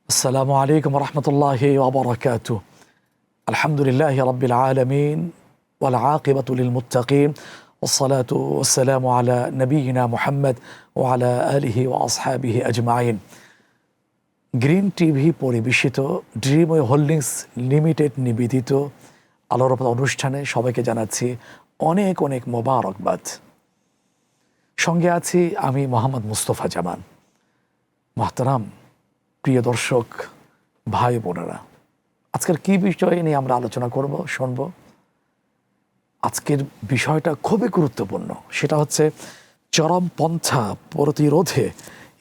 السلام عليكم ورحمة الله وبركاته. الحمد لله رب العالمين والعاقبة للمتقين والصلاة والسلام على نبينا محمد وعلى آله وأصحابه أجمعين. Green TV পরিবেশিত ড্রিমওয়ে holdings limited নিবেদিত আলোর অনুষ্ঠানে সবাইকে জানাচ্ছি অনেক অনেক মোবারকবাদ। সঙ্গে আছি আমি মোহাম্মদ মুস্তফা জামান। মোহতারাম প্রিয় দর্শক ভাই বোনেরা, আজকের কি বিষয় নিয়ে আমরা আলোচনা করব শুনব। আজকের বিষয়টা খুবই গুরুত্বপূর্ণ, সেটা হচ্ছে চরমপন্থা প্রতিরোধে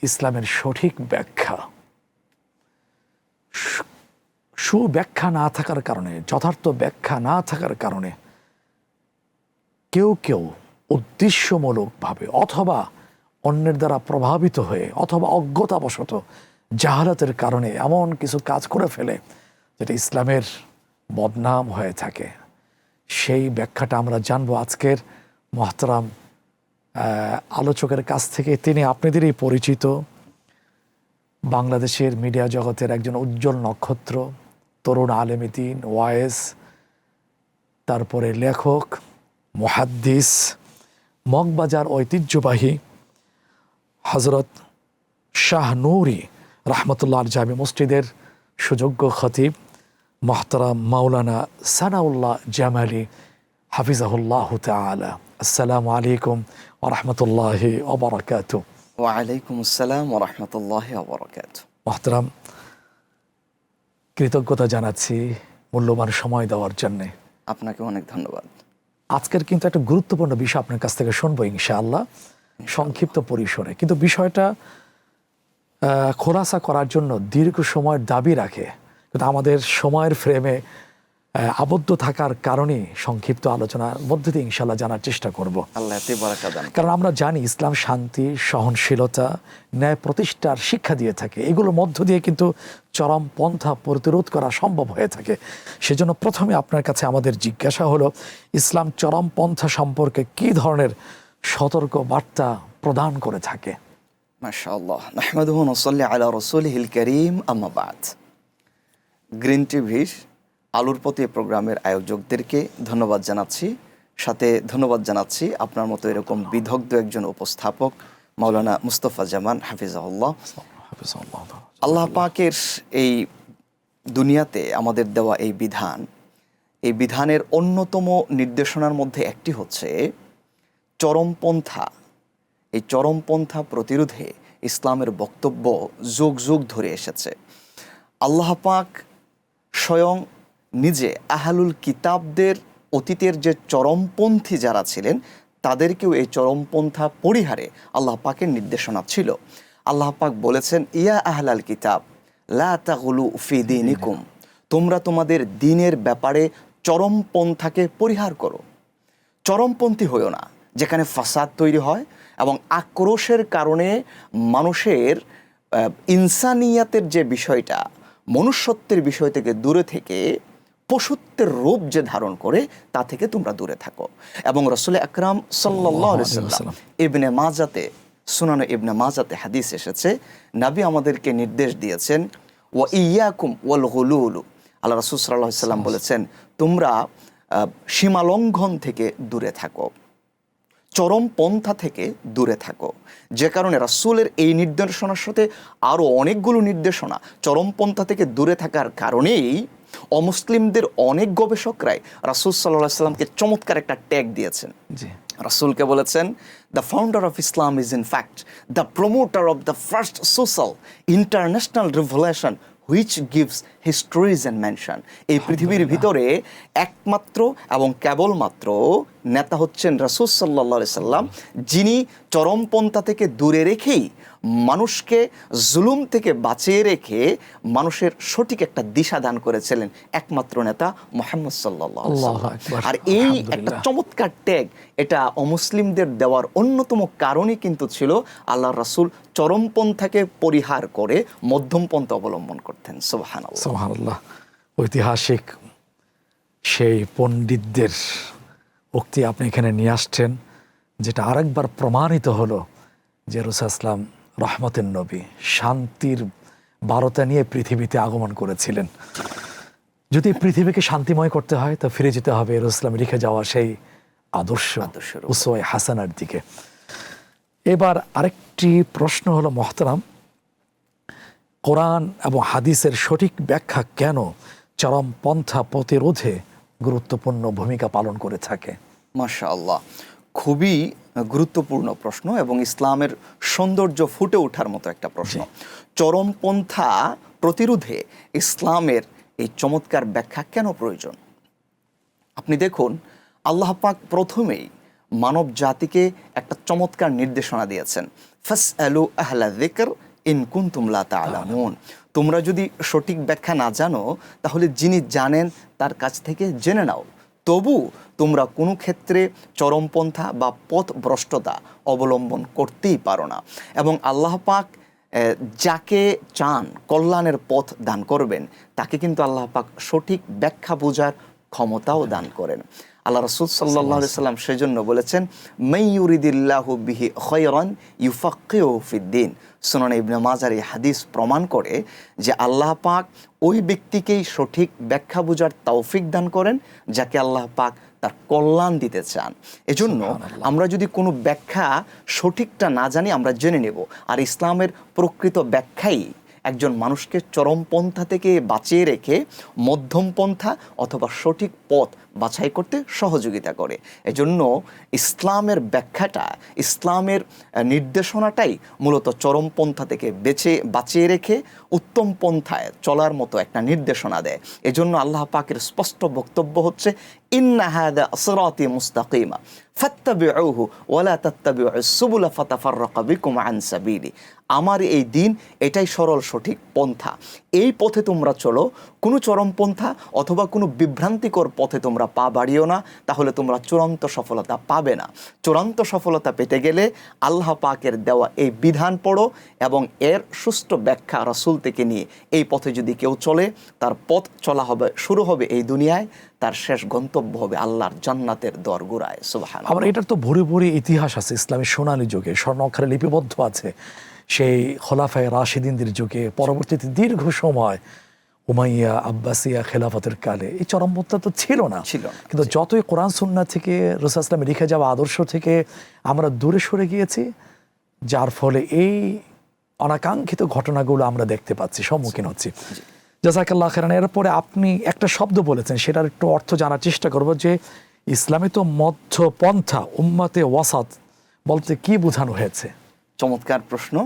ইসলামের সঠিক ব্যাখ্যা। সুব্যাখ্যা না থাকার কারণে, যথার্থ ব্যাখ্যা না থাকার কারণে কেউ কেউ উদ্দেশ্যমূলকভাবে অথবা অন্যের দ্বারা প্রভাবিত হয়ে অথবা অজ্ঞতাবশত জাহালাতের কারণে এমন কিছু কাজ করে ফেলে যেটা ইসলামের বদনাম হয়ে থাকে। সেই ব্যাখ্যাটা আমরা জানবো আজকের মোহতারাম আলোচকের কাছ থেকে। তিনি আপনাদেরই পরিচিত, বাংলাদেশের মিডিয়া জগতের একজন উজ্জ্বল নক্ষত্র, তরুণ আলেমে দ্বীন, ওয়ায়েজ, তারপরে লেখক, মুহাদ্দিস, মগবাজার ঐতিহ্যবাহী হযরত শাহ নূরি রহমতুল্লাহ জামে মসজিদের সুযোগ্য খতিব মোহতারাম মাওলানা সানাউল্লাহ জামালি হাফিজাহুল্লাহ তাআলা। আসসালামু আলাইকুম ওয়া রাহমাতুল্লাহি ওয়া বারাকাতুহু। ওয়া আলাইকুম আসসালাম ওয়া রাহমাতুল্লাহি ওয়া বারাকাতুহু। মোহতারাম, কৃতজ্ঞতা জানাচ্ছি মূল্যবান সময় দেওয়ার জন্যে। আপনাকে অনেক ধন্যবাদ। আজকের কিন্তু একটা গুরুত্বপূর্ণ বিষয় আপনার কাছ থেকে শুনবো ইনশাআল্লাহ, সংক্ষিপ্ত পরিসরে। কিন্তু বিষয়টা খোলাসা করার জন্য দীর্ঘ সময়ের দাবি রাখে, কিন্তু আমাদের সময়ের ফ্রেমে আবদ্ধ থাকার কারণে সংক্ষিপ্ত আলোচনার মধ্যে দিয়ে ইনশাআল্লাহ জানার চেষ্টা করব। আল্লাহ এতে বারাকা দান। কারণ আমরা জানি ইসলাম শান্তি, সহনশীলতা, ন্যায় প্রতিষ্ঠার শিক্ষা দিয়ে থাকে। এগুলোর মধ্য দিয়ে কিন্তু চরমপন্থা প্রতিরোধ করা সম্ভব হয়ে থাকে। সেজন্য প্রথমে আপনার কাছে আমাদের জিজ্ঞাসা হলো, ইসলাম চরমপন্থা সম্পর্কে কী ধরনের সতর্ক বার্তা প্রদান করে থাকে? মাশাআল্লাহ, নাহমাদুহু ওয়া নুসাল্লি আলা রাসূলিহিল কারীম, আম্মা বাদ। গ্রিন টিভির আলোর পথে প্রোগ্রামের আয়োজকদেরকে ধন্যবাদ জানাচ্ছি, সাথে ধন্যবাদ জানাচ্ছি আপনার মতো এরকম বিদগ্ধ একজন উপস্থাপক মাওলানা মুস্তফা জামান হাফিজাহুল্লাহ। আল্লাহ পাকের এই দুনিয়াতে আমাদের দেওয়া এই বিধানের অন্যতম নির্দেশনার মধ্যে একটি হচ্ছে চরমপন্থা। এই চরমপন্থা প্রতিরোধে ইসলামের বক্তব্য যুগ যুগ ধরে এসেছে। আল্লাহ পাক স্বয়ং নিজে আহলুল কিতাবদের অতীতের যে চরমপন্থী যারা ছিলেন তাদেরকেও এই চরমপন্থা পরিহারে আল্লাহ পাকের নির্দেশনা ছিল। আল্লাহ পাক বলেছেন, ইয়া আহলাল কিতাব লা তাগুলু ফি দীনিকুম, তোমরা তোমাদের দ্বীনের ব্যাপারে চরমপন্থাকে পরিহার করো। চরমপন্থী হইও না, যেখানে ফাসাদ তৈরি হয় এবং আক্রোশের কারণে মানুষের ইনসানিয়াতের যে বিষয়টা, মনুষ্যত্বের বিষয় থেকে দূরে থেকে পশুত্বের রূপ যে ধারণ করে তা থেকে তোমরা দূরে থাকো। এবং রাসূল আকরাম সাল্লাল্লাহু আলাইহি ওয়াসাল্লাম ইবনে মাজাতে, সুনান ইবনে মাজাতে হাদিস এসেছে, নবী আমাদেরকে নির্দেশ দিয়েছেন, ওয়া ইয়াকুম ওয়াল গুলুল। আল্লাহ রাসূল সাল্লাল্লাহু আলাইহি ওয়াসাল্লাম বলেছেন, তোমরা সীমালঙ্ঘন থেকে দূরে থাকো, চরমপন্থা থেকে দূরে থাকো। যে কারণে রাসূলের এই নির্দেশনার সাথে আরও অনেকগুলো নির্দেশনা চরমপন্থা থেকে দূরে থাকার কারণেই অমুসলিমদের অনেক গবেষকরাই রাসূল সাল্লাল্লাহু আলাইহি ওয়াসাল্লামকে চমৎকার একটা ট্যাগ দিয়েছেন। রাসূলকে বলেছেন, the founder of Islam is in fact the promoter of the first social international revolution which gives histories and mention. এই পৃথিবীর ভিতরে একমাত্র এবং কেবলমাত্র নেতা হচ্ছেন রাসূল সাল্লাল্লাহু আলাইহি সাল্লাম, যিনি চরমপন্থা থেকে দূরে রেখেই মানুষকে জুলুম থেকে বাঁচিয়ে রেখে মানুষের সঠিক একটা দিশা দান করেছিলেন একমাত্র নেতা মুহাম্মদ সাল্লাল্লাহু আলাইহি ওয়াসাল্লাম। আর এই একটা চমৎকার ট্যাগ, এটা অমুসলিমদের দেওয়ার অন্যতম কারণই কিন্তু ছিল আল্লাহর রাসূল চরমপন্থাকে পরিহার করে মধ্যমপন্থা অবলম্বন করতেন। সুবহানাল্লাহ, সুবহানাল্লাহ। ঐতিহাসিক সেই পণ্ডিতদের উক্তি আপনি এখানে নিয়ে আসছেন, যেটা আরেকবার প্রমাণিত হলো যে রাসূল সাল্লাল্লাহু আলাইহি ওয়াসাল্লাম রহমতের নবী, শান্তির বারতা নিয়ে পৃথিবীতে আগমন করেছিলেন। যদি পৃথিবীকে শান্তিময় করতে হয় তো ফিরে যেতে হবে রাসূলুল্লাহ রেখে যাওয়া সেই আদর্শের উপর। উসওয়ায়ে হাসানার দিকে। এবার আরেকটি প্রশ্ন হলো মোহতারাম, কোরআন এবং হাদিসের সঠিক ব্যাখ্যা কেন চরমপন্থা প্রতিরোধে গুরুত্বপূর্ণ ভূমিকা পালন করে থাকে? মাশাআল্লাহ, খুবই গুরুত্বপূর্ণ প্রশ্ন এবং ইসলামের সৌন্দর্য ফুটে ওঠার মতো একটা প্রশ্ন। চরমপন্থা প্রতিরোধে ইসলামের এই চমৎকার ব্যাখ্যা কেন প্রয়োজন? আপনি দেখুন, আল্লাহ পাক প্রথমেই মানব জাতিকে একটা চমৎকার নির্দেশনা দিয়েছেন, ফাসআলু আহলা যিকর ইন কুনতুম লা তা'লামুন। তোমরা যদি সঠিক ব্যাখ্যা না জানো তাহলে যিনি জানেন তার কাছ থেকে জেনে নাও। তবু তোমরা কোনো ক্ষেত্রে চরমপন্থা বা পথভ্রষ্টতা অবলম্বন করতেই পারো না। এবং আল্লাহ পাক যাকে চান কল্যাণের পথ দান করবেন, তাকে কিন্তু আল্লাহ পাক সঠিক ব্যাখ্যা বোঝার ক্ষমতাও দান করেন। আল্লাহ রাসূল সাল্লাল্লাহু আলাইহি সাল্লাম সেজন্য বলেছেন, মান ইউরিদিল্লাহু বিহি খায়রান ইউফাক্কিহু ফিদ্দিন। সুনান ইবনে মাজার এই হাদিস প্রমাণ করে যে আল্লাহ পাক ওই ব্যক্তিকেই সঠিক ব্যাখ্যা বোঝার তৌফিক দান করেন যাকে আল্লাহ পাক তার কল্যাণ দিতে চান। এজন্য আমরা যদি কোনো ব্যাখ্যা সঠিকটা না জানি আমরা জেনে নেব। আর ইসলামের প্রকৃত ব্যাখ্যাই একজন মানুষকে চরমপন্থা থেকে বাঁচিয়ে রেখে মধ্যম পন্থা অথবা সঠিক পথ বাছাই করতে সহযোগিতা করে। এজন্য ইসলামের ব্যাখ্যাটা, ইসলামের নির্দেশনাটাই মূলত চরমপন্থা থেকে বাঁচিয়ে রেখে উত্তম পন্থায় চলার মতো একটা নির্দেশনা দেয়। এজন্য আল্লাহ পাকের স্পষ্ট বক্তব্য হচ্ছে, ইন্না হাযা সিরাতী মুস্তাকিমা ফাত্তাবিউহু ওয়া লা তাত্তাবিউস সুবুলা ফাতাফাররাকা বিকুম আন সাবিলি। আমার এই দিন এটাই সরল সঠিক পন্থা, এই পথে তোমরা চলো। কোনো চরমপন্থা অথবা কোনো বিভ্রান্তিকর পথে তোমরা পা বাড়িও না, তাহলে তোমরা চূড়ান্ত সফলতা পাবে না। চূড়ান্ত সফলতা পেতে গেলে আল্লাহ পাকের দেওয়া এই বিধান পড়ো এবং এর সুষ্ঠু ব্যাখ্যা রাসূল থেকে নিয়ে এই পথে যদি কেউ চলে, তার পথ চলা হবে, শুরু হবে এই দুনিয়ায়, তার শেষ গন্তব্য হবে আল্লাহর জান্নাতের দরগোড়ায়। সুবহানাল্লাহ। আবার এটার তো ভরে ভরে ইতিহাস আছে, ইসলামের সোনালী যুগে স্বর্ণ অক্ষরে লিপিবদ্ধ আছে, সেই খোলাফায়ে রাশিদিনদের যুগে, পরবর্তীতে দীর্ঘ সময় উমাইয়া আব্বাসিয়া খেলাফতের কালে এই চরমপন্থা তো ছিল না। কিন্তু যতই কোরআন সুন্নাহ থেকে রাসূল সাল্লাল্লাহু আলাইহি ওয়াসাল্লাম লিখে যাওয়া আদর্শ থেকে আমরা দূরে সরে গিয়েছি, যার ফলে এই অনাকাঙ্ক্ষিত ঘটনাগুলো আমরা দেখতে পাচ্ছি, সম্মুখীন হচ্ছি। জাযাকাল্লাহ খাইরান। এরপরে আপনি একটা শব্দ বলেছেন, সেটার একটু অর্থ জানার চেষ্টা করব, যে ইসলামে তো মধ্যপন্থা উম্মতে ওয়াসাত বলতে কি বোঝানো হয়েছে? চমৎকার প্রশ্ন,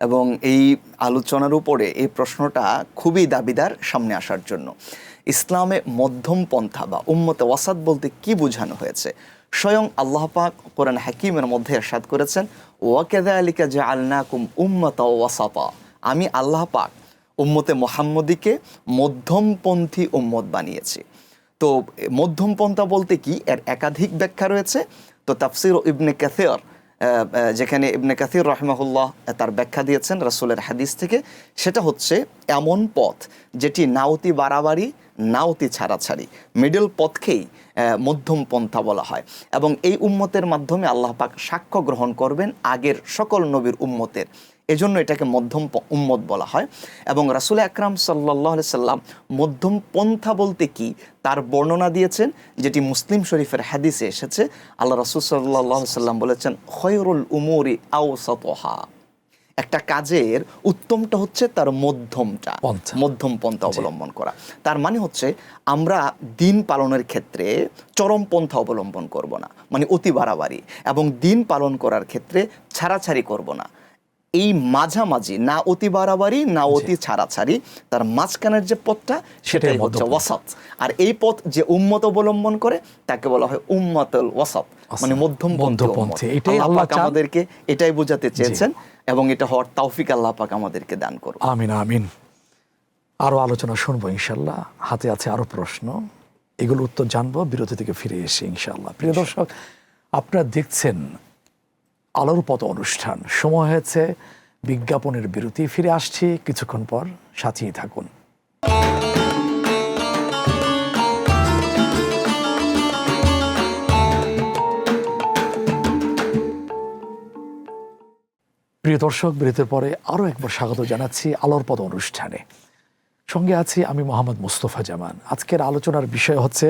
এবং এই আলোচনার উপরে এই প্রশ্নটা খুবই দাবিদার সামনে আসার জন্য। ইসলামে মধ্যম পন্থা বা উম্মতে ওয়াসাত বলতে কি বোঝানো হয়েছে? স্বয়ং আল্লাহ পাক কোরআন হাকিমের মধ্যে ইরশাদ করেছেন, ওয়া কাযালিকা জাআলনাকুম উম্মাতাও ওয়াসাতা। আমি আল্লাহ পাক উম্মতে মুহাম্মদীকে মধ্যমপন্থী উম্মত বানিয়েছি। তো মধ্যমপন্থা বলতে কি, এর একাধিক ব্যাখ্যা রয়েছে। তো তাফসীর ইবনে কাসির, যেখানে ইবনে কাসির রাহিমাহুল্লাহ তার ব্যাখ্যা দিয়েছেন রাসূলের হাদিস থেকে, সেটা হচ্ছে এমন পথ যেটি না অতি বাড়াবাড়ি না অতি ছাড়াছাড়ি, মিডল পথকেই মধ্যম পন্থা বলা হয়। এবং এই উম্মতের মাধ্যমে আল্লাহ পাক সাক্ষ্য গ্রহণ করবেন আগের সকল নবীর উম্মতের, এজন্য এটাকে মধ্যম উম্মত বলা হয়। এবং রাসূল আকরাম সাল্লাল্লাহু আলাইহি সাল্লাম মধ্যম পন্থা বলতে কি তার বর্ণনা দিয়েছেন, যেটি মুসলিম শরীফের হাদিসে এসেছে। আল্লাহ রাসূল সাল্লাল্লাহু আলাইহি সাল্লাম বলেছেন, খয়রুল উমুরি আওসাতুহা। একটা কাজের উত্তমটা হচ্ছে তার মধ্যম পন্থা অবলম্বন করা। তার মানে হচ্ছে আমরা দিন পালনের ক্ষেত্রে চরম পন্থা অবলম্বন করব না, মানে অতি বাড়াবাড়ি, এবং দিন পালন করার ক্ষেত্রে ছাড়াছাড়ি করব না। এই মাঝামাঝি, না অতি বাড়াবাড়ি না অতি ছাড়াছাড়ি, তার মাঝখানের যে পথটা সেটাই হচ্ছে ওয়াসাত। আর এই পথ যে উম্মত অবলম্বন করে তাকে বলা হয় উম্মাতুল ওয়াসাত, মানে মধ্যমপন্থী। আল্লাহ পাক আমাদেরকে এটাই বোঝাতে চেয়েছেন এবং এটা হওয়ার তৌফিক আল্লাহ পাক আমাদেরকে দান করুন। আমিন আমিন। আরো আলোচনা শুনবো ইনশাআল্লাহ, হাতে আছে আরো প্রশ্ন, এগুলো উত্তর জানবো বিরতি থেকে ফিরে এসে ইনশাআল্লাহ। প্রিয় দর্শক, আপনারা দেখছেন আলোর পথ অনুষ্ঠান। সময় হয়েছে বিজ্ঞাপনের বিরতি, ফিরে আসছি কিছুক্ষণ পর, সাথেই থাকুন। প্রিয় দর্শক, বিরতির পরে আরও একবার স্বাগত জানাচ্ছি আলোর পথ অনুষ্ঠানে। সঙ্গে আছি আমি মোহাম্মদ মুস্তফা জামান। আজকের আলোচনার বিষয় হচ্ছে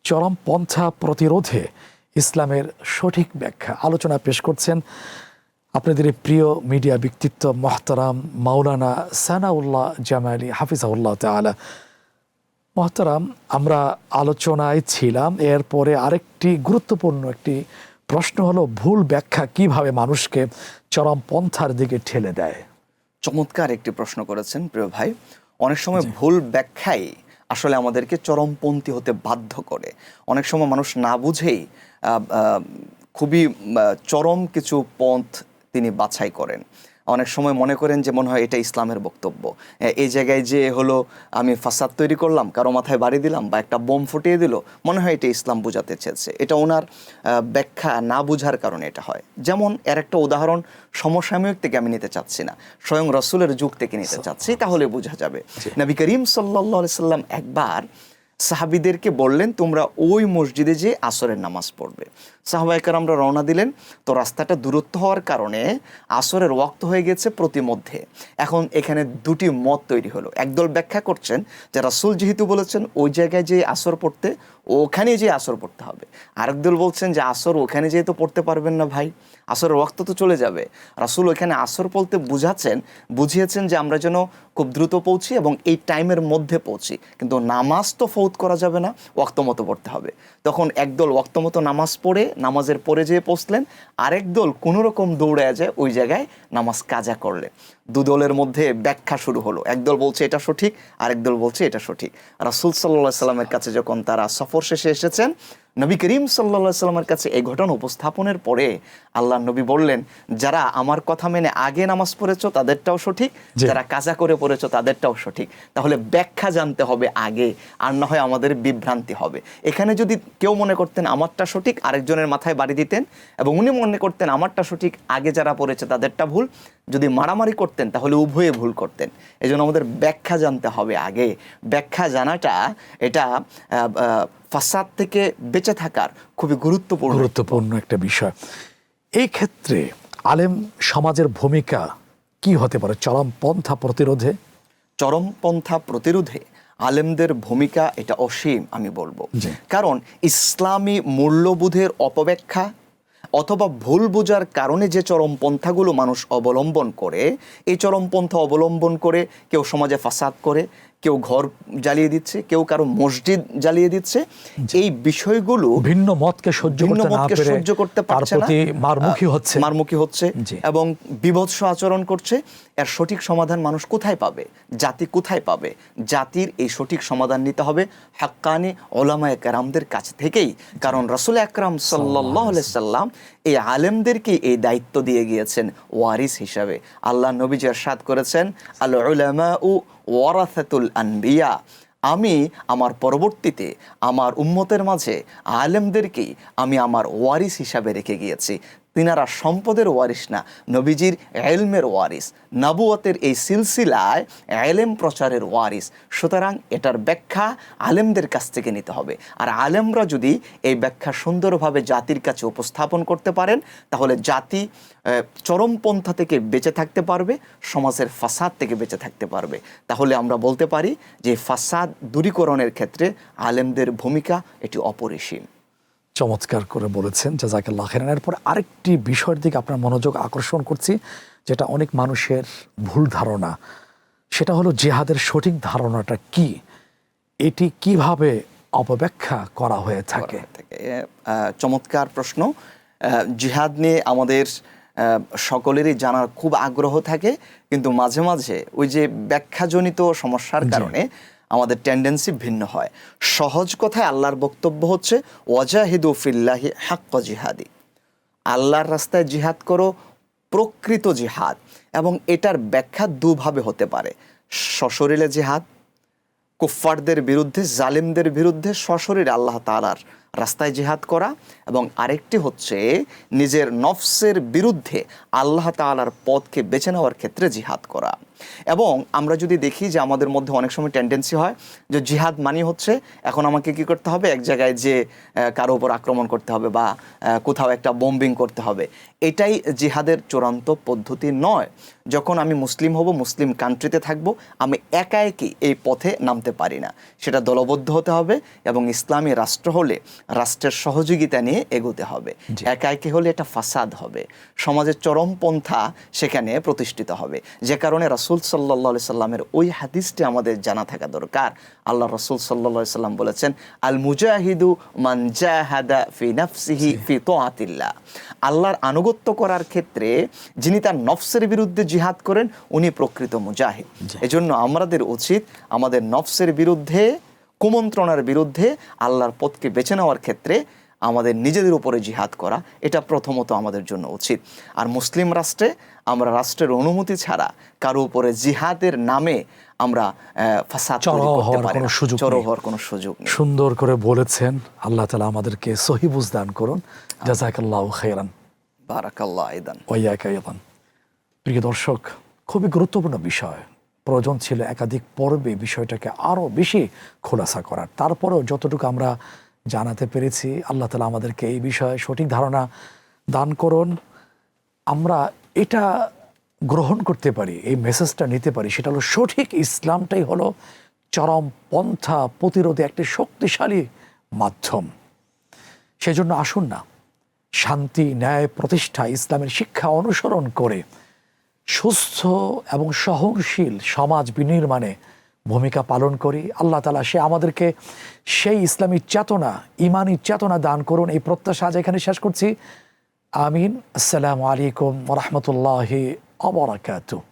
চরমপন্থা প্রতিরোধে ইসলামের সঠিক ব্যাখ্যা। আলোচনা পেশ করছেন আপনাদের প্রিয় মিডিয়া ব্যক্তিত্ব মোহতারাম মাওলানা সানাউল্লাহ জামালি হাফিজাহুল্লাহ তাআলা। মোহতারাম, আমরা আলোচনায় ছিলাম, এরপরে আরেকটি গুরুত্বপূর্ণ একটি প্রশ্ন হলো ভুল ব্যাখ্যা কিভাবে মানুষকে চরমপন্থার দিকে ঠেলে দেয়। চমৎকার একটি প্রশ্ন করেছেন প্রিয় ভাই। অনেক সময় ভুল ব্যাখ্যাই আসলে আমাদেরকে চরমপন্থী হতে বাধ্য করে। অনেক সময় মানুষ না বুঝেই খুবই চরম কিছু পন্থ তিনি বাছাই করেন। অনেক সময় মনে করেন যে মনে হয় এটা ইসলামের বক্তব্য, এই জায়গায় যে হলো আমি ফাসাদ তৈরি করলাম, কারো মাথায় বাড়ি দিলাম বা একটা বোম ফুটিয়ে দিল, মনে হয় এটা ইসলাম বোঝাতে চেয়েছে। এটা ওনার ব্যাখ্যা না বুঝার কারণে এটা হয়। যেমন এর একটা উদাহরণ সমসাময়িক থেকে আমি নিতে চাচ্ছি না, স্বয়ং রাসূলের যুগ থেকে নিতে চাচ্ছি, তাহলে বোঝা যাবে। নবী করিম সাল্লাল্লাহু আলাইহি সাল্লাম একবার সাহাবীদেরকে বললেন, তোমরা ওই মসজিদে যে আসরের নামাজ পড়বে। সাহাবায়ে কেরামরা রওনা দিলেন। তো রাস্তাটা দূরত্ব হওয়ার কারণে আসরের ওয়াক্ত হয়ে গেছে প্রতিমধ্যে। এখন এখানে দুটি মত তৈরি হলো। একদল ব্যাখ্যা করছেন যে রাসূল যেহেতু বলেছেন ওই জায়গায় যে আসর পড়তে, ওখানে যে আসর পড়তে হবে। আরেক দল বলছেন যে আসর ওখানে যেয়ে তো পড়তে পারবেন না ভাই, আসরের ওয়াক্ত তো চলে যাবে। রাসূল ওখানে আসর বলতে বুঝিয়েছেন যে আমরা যেন খুব দ্রুত পৌঁছি এবং এই টাইমের মধ্যে পৌঁছি, কিন্তু নামাজ তো ফৌত করা যাবে না, ওয়াক্ত মতো পড়তে হবে। তখন একদল ওয়াক্ত মতো নামাজ পড়ে নামাজের পরে যেয়ে পৌঁছলেন, আরেক দল কোনো রকম দৌড়ায় যায় ওই জায়গায় নামাজ কাজা করলেন। দু দলের মধ্যে ব্যাখ্যা শুরু হলো। একদল বলছে এটা সঠিক, আরেক দল বলছে এটা সঠিক। রাসূল সাল্লাল্লাহু আলাইহি সাল্লামের কাছে যখন তারা সফর শেষে এসেছেন, নবী করিম সাল্লাল্লাহু আলাইহি সাল্লামের কাছে এই ঘটনা উপস্থাপনের পরে আল্লাহর নবী বললেন, যারা আমার কথা মেনে আগে নামাজ পড়েছো তাদেরটাও সঠিক, যারা কাজা করে পড়েছো তাদেরটাও সঠিক। তাহলে ব্যাখ্যা জানতে হবে আগে, আর না হয় আমাদের বিভ্রান্তি হবে। এখানে যদি কেউ মনে করতেন আমারটা সঠিক, আরেকজনের মাথায় বাড়ি দিতেন, এবং উনি মনে করতেন আমারটা সঠিক, আগে যারা পড়েছে তাদেরটা ভুল, যদি মারামারি করতেন তাহলে উভয়ে ভুল করতেন। এই জন্য আমাদের ব্যাখ্যা জানতে হবে আগে। ব্যাখ্যা জানাটা এটা ফাসাদ থেকে বেঁচে থাকার খুবই গুরুত্বপূর্ণ একটা বিষয়। এই ক্ষেত্রে আলেম সমাজের ভূমিকা কি হতে পারে চরমপন্থা প্রতিরোধে? চরমপন্থা প্রতিরোধে আলেমদের ভূমিকা এটা অসীম আমি বলবো। কারণ ইসলামী মূল্যবোধের অপব্যাখ্যা অথবা ভুল বোঝার কারণে যে চরমপন্থাগুলো মানুষ অবলম্বন করে, এই চরমপন্থা অবলম্বন করে কেউ সমাজে ফাসাদ করে, কেউ ঘর জ্বালিয়ে দিচ্ছে, কেউ কারো মসজিদ জ্বালিয়ে দিচ্ছে। এই বিষয়গুলো ভিন্ন মতকে সহ্য করতে পারছে না, মারমুখী হচ্ছে এবং বিভৎস আচরণ করছে। এর সঠিক সমাধান মানুষ কোথায় পাবে? জাতি কোথায় পাবে? জাতির এই সঠিক সমাধান নিতে হবে হাক্কানি উলামায়ে কেরামদের কাছ থেকেই। কারণ রাসূল আকরাম সাল্লাল্লাহু আলাইহি সাল্লাম এই আলেমদেরকে এই দায়িত্ব দিয়ে গিয়েছেন ওয়ারিস হিসাবে। আল্লাহ নবীজি ইরশাদ করেছেন, আল উলামাউ ওয়ারাসাতুল আনবিয়া, আমি আমার পরবর্তীতে আমার উম্মতের মাঝে আলেমদেরকেই আমি আমার ওয়ারিস হিসাবে রেখে গিয়েছি। তিনারা সম্পদের ওয়ারিস না, নবীজির ইলমের ওয়ারিস, নবুয়তের এই সিলসিলায় ইলম প্রচারের ওয়ারিস। সুতরাং এটার ব্যাখ্যা আলেমদের কাছ থেকে নিতে হবে। আর আলেমরা যদি এই ব্যাখ্যা সুন্দরভাবে জাতির কাছে উপস্থাপন করতে পারেন, তাহলে জাতি চরমপন্থা থেকে বেঁচে থাকতে পারবে, সমাজের ফাসাদ থেকে বেঁচে থাকতে পারবে। তাহলে আমরা বলতে পারি যে ফাসাদ দূরীকরণের ক্ষেত্রে আলেমদের ভূমিকা এটি অপরিসীম। চমৎকার করে বলেছেন, জাযাকাল্লাহ খাইরান। এরপর আরেকটি বিষয়ের দিকে আপনার মনোযোগ আকর্ষণ করছি, যেটা অনেক মানুষের ভুল ধারণা। সেটা হলো জিহাদের সঠিক ধারণাটা কি, এটি কিভাবে অপব্যাখ্যা করা হয়ে থাকে। চমৎকার প্রশ্ন। জিহাদ নিয়ে আমাদের সকলেরই জানার খুব আগ্রহ থাকে, কিন্তু মাঝে মাঝে ওই যে ব্যাখ্যাজনিত সমস্যার কারণে আমাদের টেন্ডেন্সি ভিন্ন হয়। সহজ কথায় আল্লাহর বক্তব্য হচ্ছে ওয়াজাহিদু ফিল্লাহি হাক্কা জিহাদি, আল্লাহর রাস্তায় জিহাদ করো, প্রকৃত জিহাদ। এবং এটার ব্যাখ্যা দুভাবে হতে পারে। সশরীরে জিহাদ, কুফফারদের বিরুদ্ধে, জালিমদের বিরুদ্ধে সশরীরে আল্লাহ তাআলার রাস্তায় জিহাদ করা, এবং আরেকটি হচ্ছে নিজের নফসের বিরুদ্ধে আল্লাহ তাআলার পথকে বেছে নেওয়ার ক্ষেত্রে জিহাদ করা। এবং আমরা যদি দেখি যে আমাদের মধ্যে অনেক সময় টেন্ডেন্সি হয় যে জিহাদ মানে হচ্ছে এখন আমাকে কি করতে হবে, এক জায়গায় যে কারো উপর আক্রমণ করতে হবে বা কোথাও একটা বোম্বিং করতে হবে। এটাই জিহাদের চূড়ান্ত পদ্ধতি নয়। যখন আমি মুসলিম হব, মুসলিম কান্ট্রিতে থাকব, আমি একা একই এই পথে নামতে পারি না, সেটা দলবদ্ধ হতে হবে এবং ইসলামী রাষ্ট্র হলে রাষ্ট্রের সহযোগিতা নিয়ে এগোতে হবে। একা একই হলে এটা ফাসাদ হবে, সমাজের চরমপন্থা সেখানে প্রতিষ্ঠিত হবে। যে কারণে রাসূল সাল্লাল্লাহু আলাইহি সাল্লামের ওই হাদিসটি আমাদের জানা থাকা দরকার। আল্লাহ রাসূল সাল্লাল্লাহু আলাইহি সাল্লাম বলেছেন, আল মুজাহিদু মান জাহাদা ফি নাফসিহি ফি তাআতিল্লাহ। আল্লাহর আনুগত্য করার ক্ষেত্রে যিনি তার নফসের বিরুদ্ধে জিহাদ করেন উনি প্রকৃত মুজাহিদ। এজন্য আমাদের উচিত আমাদের নফসের বিরুদ্ধে, কুমন্ত্রণার বিরুদ্ধে আল্লাহর পথকে বেছে নেওয়ার ক্ষেত্রে আমাদের নিজেদের উপরে জিহাদ করা, এটা প্রথমত আমাদের জন্য উচিত। আর মুসলিম রাষ্ট্রে আমরা রাষ্ট্রের অনুমতি ছাড়া কারো উপরে জিহাদের নামে আমরা ফাসাদ তৈরি করতে পারি না, চড়াও হওয়ার কোনো সুযোগ নেই। সুন্দর করে বলেছেন। আল্লাহ তাআলা আমাদেরকে সহি বুঝ দান করুন। জাযাকাল্লাহু খাইরান। বারাকাল্লাহু আইদান। ওয়া ইয়াকা আইদান। প্রিয় দর্শক, খুবই গুরুত্বপূর্ণ বিষয়। প্রয়োজন ছিল একাধিক পর্বে বিষয়টাকে আরও বেশি খোলাসা করার। তারপরেও যতটুকু আমরা জানাতে পেরেছি, আল্লাহ তাআলা আমাদেরকে এই বিষয়ে সঠিক ধারণা দান করুন। আমরা এটা গ্রহণ করতে পারি, এই মেসেজটা নিতে পারি, সেটা হলো সঠিক ইসলামটাই হলো চরম পন্থা প্রতিরোধে একটি শক্তিশালী মাধ্যম। সেজন্য আসুন না, শান্তি, ন্যায় প্রতিষ্ঠা, ইসলামের শিক্ষা অনুসরণ করে সুস্থ এবং সহনশীল সমাজ বিনির্মাণে ভূমিকা পালন করি। আল্লাহ তাআলা সে আমাদেরকে সেই ইসলামী চেতনা, ইমানি চেতনা দান করুন, এই প্রত্যাশা আজ এখানে শেষ করছি। আমিন। আসসালামু আলাইকুম ওয়া রাহমাতুল্লাহি ওয়া বারাকাতুহু।